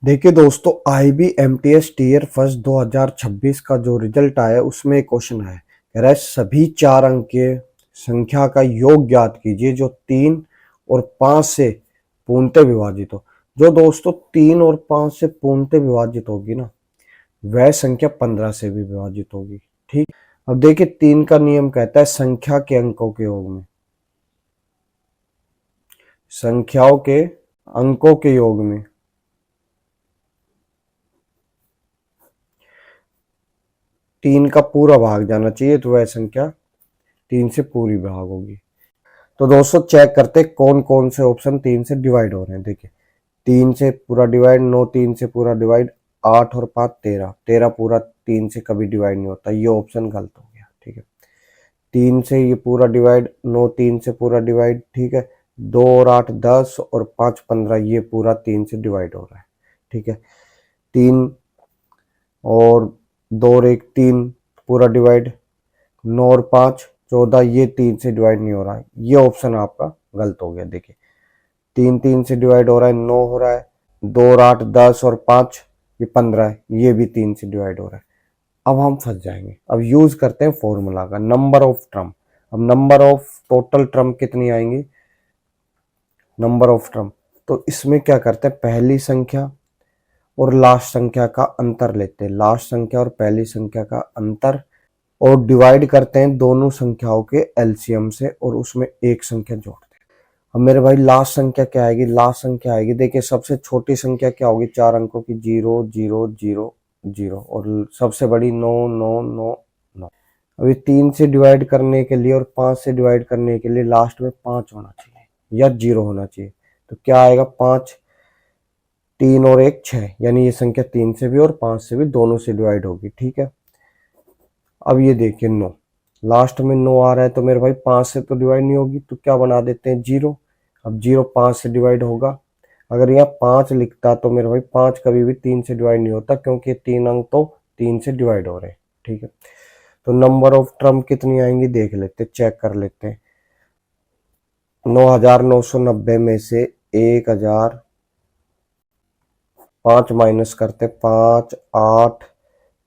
देखिए दोस्तों, IBMTS tier first 2026 का जो रिजल्ट आया उसमें एक क्वेश्चन है। कह रहा है सभी 4 अंक के संख्या का योग ज्ञात कीजिए जो 3 और 5 से पूर्णतः विभाजित हो। जो दोस्तों 3 और 5 से पूर्णतः विभाजित होगी ना, वह संख्या 15 से भी विभाजित होगी। ठीक, अब देखिए 3 का नियम कहता है संख्या के अंकों के योग में, संख्याओं के अंकों के योग में 3 का पूरा भाग जाना चाहिए, तो वह संख्या 3 से पूरी भाग होगी। तो दोस्तों चेक करते कौन कौन से ऑप्शन 3 से डिवाइड हो रहे हैं। देखिए 3 से पूरा डिवाइड, 9 3 से पूरा डिवाइड, 8 और 5 13, 13 पूरा 3 से कभी डिवाइड नहीं होता, ये ऑप्शन गलत हो गया। ठीक है, 3 से ये पूरा डिवाइड, 9 3 से पूरा डिवाइड, ठीक है, 2 और 8 10 और 5 15, ये पूरा 3 से डिवाइड हो रहा है। ठीक है, 3 और 2 और 1 3 पूरा डिवाइड, 9 और 5 14, ये 3 से डिवाइड नहीं हो रहा है, ये ऑप्शन आपका गलत हो गया। देखिए 3 3 से डिवाइड हो रहा है, 9 हो रहा है, 2 और 8 10 और 5 ये 15 है, ये भी 3 से डिवाइड हो रहा है। अब हम फंस जाएंगे। अब यूज करते हैं फॉर्मूला का, नंबर ऑफ टर्म। अब नंबर ऑफ टोटल टर्म कितनी आएंगी, नंबर ऑफ टर्म, तो इसमें क्या करते हैं, पहली संख्या और लास्ट संख्या का अंतर लेते हैं, लास्ट संख्या और पहली संख्या का अंतर, और डिवाइड करते हैं दोनों संख्याओं के एलसीएम से और उसमें एक संख्या जोड़ते हैं। अब मेरे भाई लास्ट संख्या क्या आएगी, लास्ट संख्या आएगी, देखिए सबसे छोटी संख्या क्या होगी 4 अंकों की, 0 0 0 0, और सबसे बड़ी 9 9 9 9। अभी 3 से डिवाइड करने के लिए और 5 से डिवाइड करने के लिए लास्ट में 5 होना चाहिए या 0 होना चाहिए, तो क्या आएगा 5, 3 और 1 6, यानी ये संख्या 3 से भी और 5 से भी दोनों से डिवाइड होगी। ठीक है, अब ये देखिए 9, लास्ट में 9 आ रहा है, तो मेरे भाई 5 से तो डिवाइड नहीं होगी, तो क्या बना देते हैं 0। अब 0 5 से डिवाइड होगा, अगर यहाँ 5 लिखता तो मेरे भाई 5 कभी भी 3 से डिवाइड नहीं होता, क्योंकि 3 अंक तो 3 से डिवाइड हो रहे हैं। ठीक है, तो नंबर ऑफ टर्म कितनी आएंगी देख लेते, चेक कर लेते हैं। 9990 में से 1000 5 माइनस करते, 5 8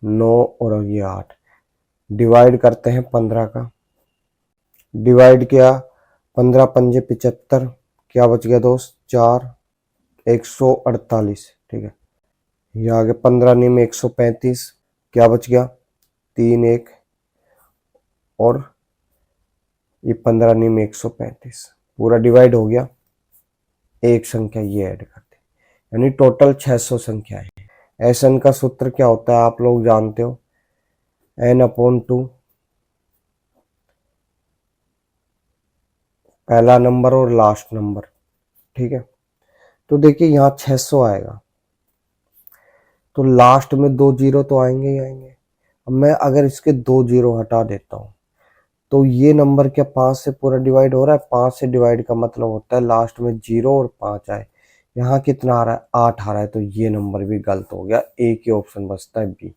9 और ये 8, डिवाइड करते हैं 15 का, डिवाइड किया 15 पंजे 75, क्या बच गया दोस्त 4 148। ठीक है, ये आगे 15 नी में 135, क्या बच गया 3 1, और ये 15 नी में 135 पूरा डिवाइड हो गया, एक संख्या ये ऐड करते, यानी टोटल 600 संख्या है। एसएन का सूत्र क्या होता है आप लोग जानते हो, n/2, पहला नंबर और लास्ट नंबर। ठीक है, तो देखिए यहाँ 600 आएगा, तो लास्ट में 2 जीरो तो आएंगे ही आएंगे। अब मैं अगर इसके 2 जीरो हटा देता हूँ, तो ये नंबर क्या 5 से पूरा डिवाइड हो रहा है, 5 से डिवाइड का मतलब होता है लास्ट में 0 और 5 आए, यहाँ कितना आ रहा है 8 आ रहा है, तो ये नंबर भी गलत हो गया, एक ही ऑप्शन बचता है बी।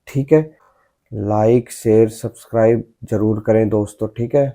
ठीक है, लाइक शेयर सब्सक्राइब जरूर करें दोस्तों। ठीक है।